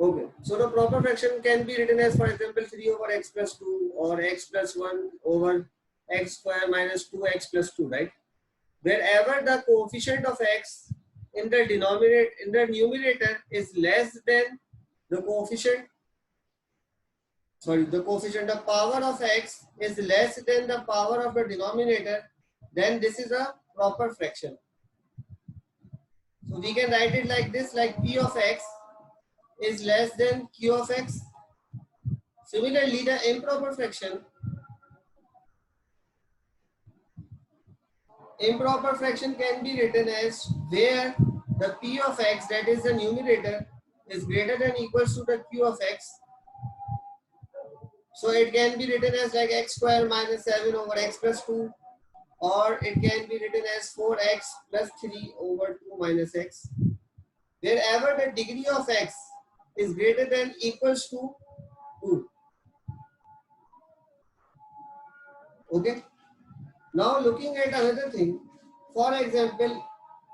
Okay, so the proper fraction can be written as, for example, 3 over x plus 2 or x plus 1 over x square minus 2x plus 2, right? Wherever the coefficient of x in the numerator is less than the coefficient, the power of x is less than the power of the denominator, then this is a proper fraction. So we can write it like this, like p of x is less than q of x. Similarly, the improper fraction can be written as where the p of x, that is the numerator, is greater than equals to the q of x. So it can be written as like x square minus 7 over x plus 2, or it can be written as 4x plus 3 over 2 minus x. Wherever the degree of x is greater than equals to 2. Okay. Now looking at another thing, for example,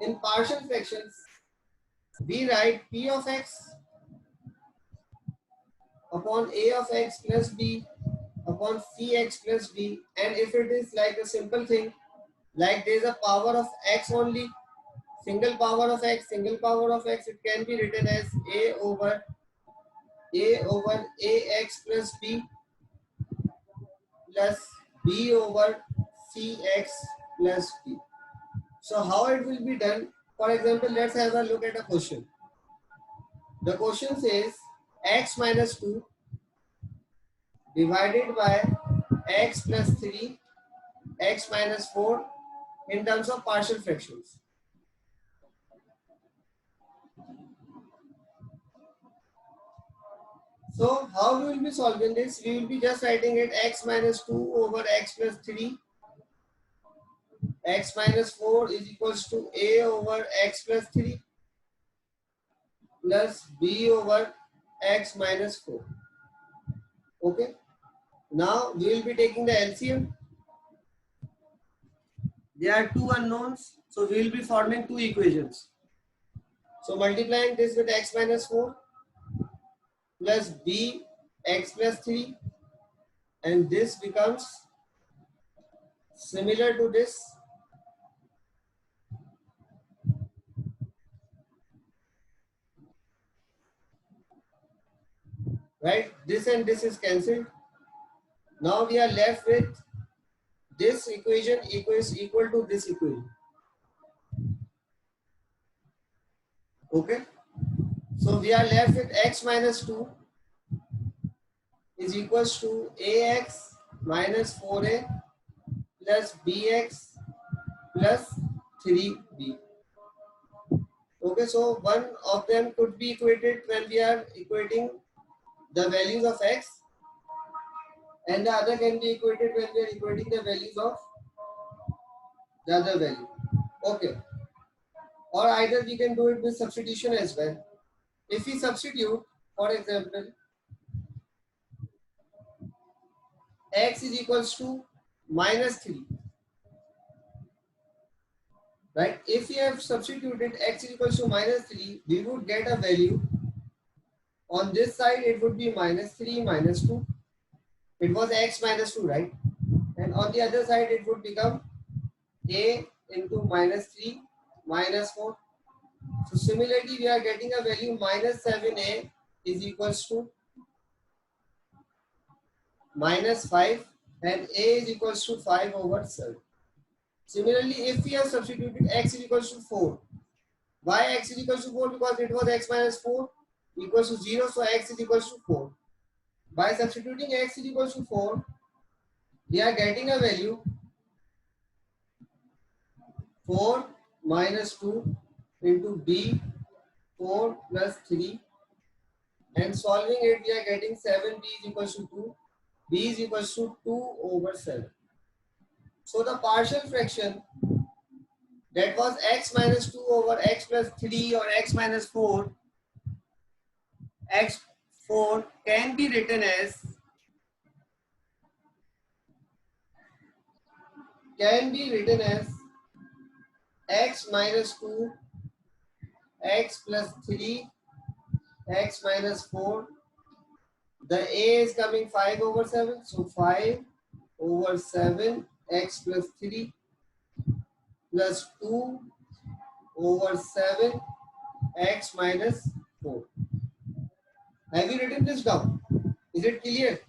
in partial fractions, we write p of x upon a of x plus b upon cx plus d, and if it is like a simple thing, like there is a power of x only, single power of x, it can be written as a over ax plus b plus b over cx plus d. So how it will be done? For example, let's have a look at a question. The question says x minus 2 divided by x plus 3, x minus 4 in terms of partial fractions. So how we will be solving this? We will be just writing it x minus 2 over x plus 3, x minus 4 is equals to a over x plus 3 plus b over x minus 4. Okay. Now we will be taking the LCM. There are two unknowns, so we will be forming two equations. So multiplying this with x minus 4 plus b x plus 3, and this becomes similar to this. Right? This and this is cancelled. Now we are left with this equation equals equal to this equation. Okay. So we are left with x minus 2 is equals to ax minus 4a plus bx plus 3b. Okay, so one of them could be equated when we are equating the values of x, and the other can be equated when we are equating the values of the other value. Okay. Or either we can do it with substitution as well. If we substitute, for example, x is equals to minus 3. Right? If we have substituted x is equals to minus 3, we would get a value. On this side, it would be minus 3 minus 2. It was x minus 2, right? And on the other side, it would become a into minus 3 minus 4. So similarly, we are getting a value minus 7a is equals to minus 5, and a is equals to 5 over 7. Similarly, if we have substituted x is equals to 4, why x is equals to 4? Because it was x minus 4 equals to 0, so x is equals to 4. By substituting x is equals to 4, we are getting a value 4 minus 2 into b 4 plus 3, and solving it, we are getting 7b is equals to 2, b is equals to 2 over 7. So the partial fraction that was x minus 2 over x plus 3 or x minus 4, x4 can be written as x minus 2 x plus 3 x minus 4. The a is coming 5 over 7. So 5 over 7 x plus 3 plus 2 over 7 x minus 4. Have you written this down? Is it clear?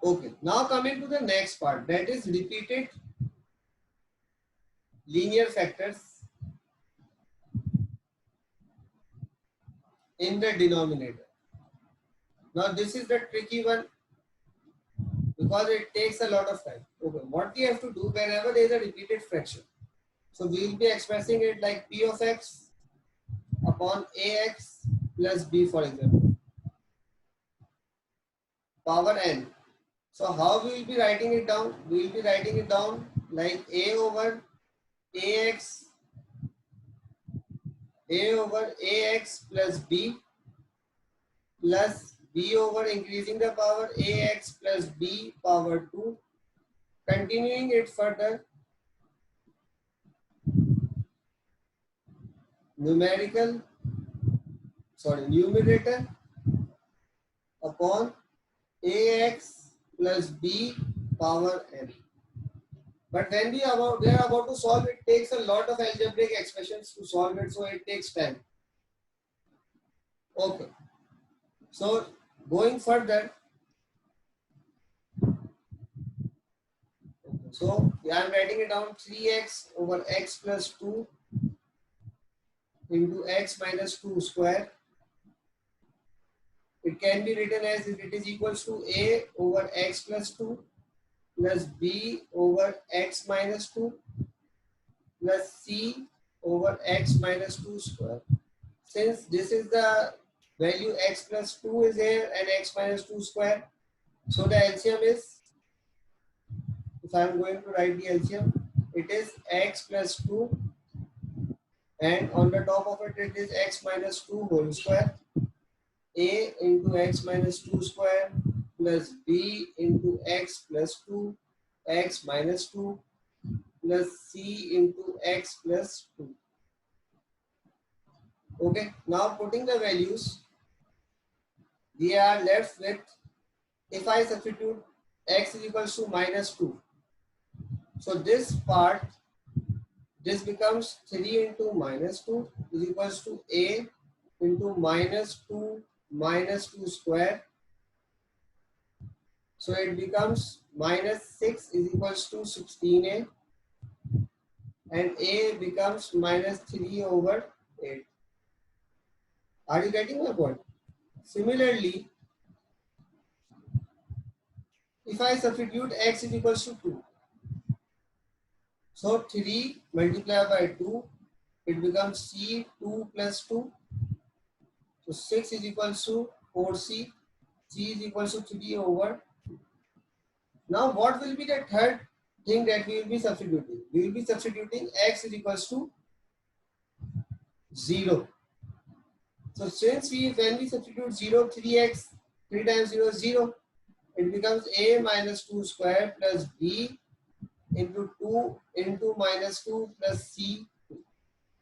Okay. Now coming to the next part, that is repeated linear factors in the denominator. Now this is the tricky one because it takes a lot of time. Okay. What we have to do whenever there is a repeated fraction. So we will be expressing it like p of x upon ax plus b, for example, power n. So how we will be writing it down? We will be writing it down like a over ax plus b plus b over increasing the power ax plus b power 2. Continuing it further, numerator upon ax plus b power n. But when we are about to solve it, takes a lot of algebraic expressions to solve it, so it takes time. Okay. So going further, so I am writing it down 3x over x plus 2 into x minus 2 square. It can be written as it is equals to a over x plus 2 plus b over x minus 2 plus c over x minus 2 square. Since this is the value x plus 2 is here and x minus 2 square, so the LCM is, if I am going to write the LCM, it is x plus 2 and on the top of it, it is x minus 2 whole square. A into x minus 2 square plus b into x plus 2 x minus 2 plus c into x plus 2. Okay, now putting the values, we are left with, if I substitute x is equals to minus 2, so this part, this becomes 3 into minus 2 is equals to a into minus 2 square. So it becomes minus 6 is equals to 16a and a becomes minus 3 over 8. Are you getting my point? Similarly, if I substitute x is equals to 2, so 3 multiplied by 2, it becomes c 2 plus 2. So 6 is equals to 4c, c is equals to 3 over. Now what will be the third thing that we will be substituting? We will be substituting x is equals to 0. So since when we substitute 0, 3x, 3 times 0 is 0, it becomes a minus 2 square plus b into 2 into minus 2 plus c.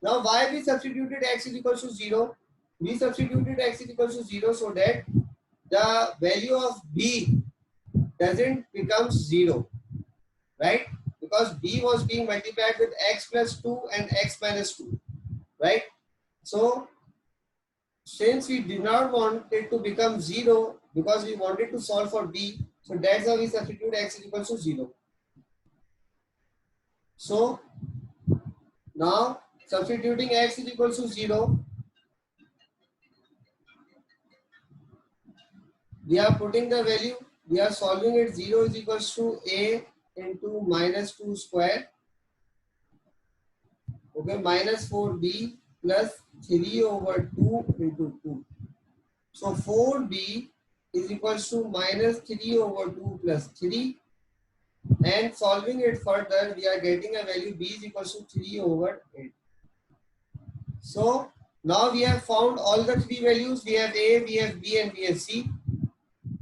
Now why we substituted x is equals to 0? We substituted x is equals to 0 so that the value of b doesn't become 0, right? Because b was being multiplied with x plus 2 and x minus 2, right? So since we did not want it to become 0 because we wanted to solve for b, so that's how we substitute x is equals to 0. So now substituting x is equals to 0, we are putting the value, we are solving it. 0 is equals to a into minus 2 square, okay, minus 4b plus 3 over 2 into 2. So 4b is equals to minus 3 over 2 plus 3, and solving it further, we are getting a value b is equals to 3 over 8. So now we have found all the three values. We have a, we have b, and we have c.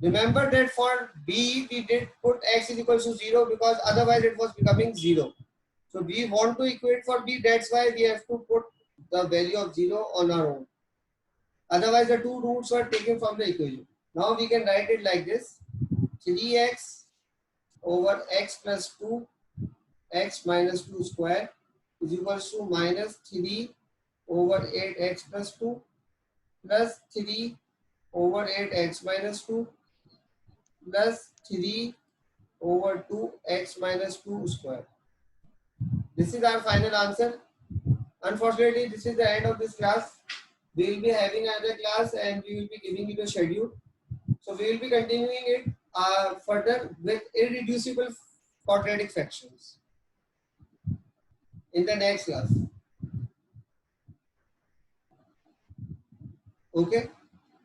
Remember that for b, we did put x is equals to 0 because otherwise it was becoming 0. So we want to equate for b, that's why we have to put the value of 0 on our own. Otherwise, the two roots were taken from the equation. Now we can write it like this: 3x over x plus 2 x minus 2 square is equals to minus 3 over 8x plus 2 plus 3 over 8x minus 2 plus 3 over 2x minus 2 square. This is our final answer. Unfortunately, this is the end of this class. We will be having another class and we will be giving you the schedule. So we will be continuing it further with irreducible quadratic fractions in the next class. Okay,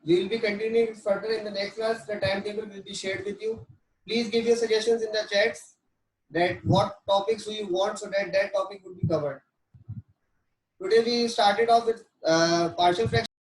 we will be continuing further in the next class. The timetable will be shared with you. Please give your suggestions in the chats that what topics do you want so that that topic would be covered. Today we started off with partial fraction.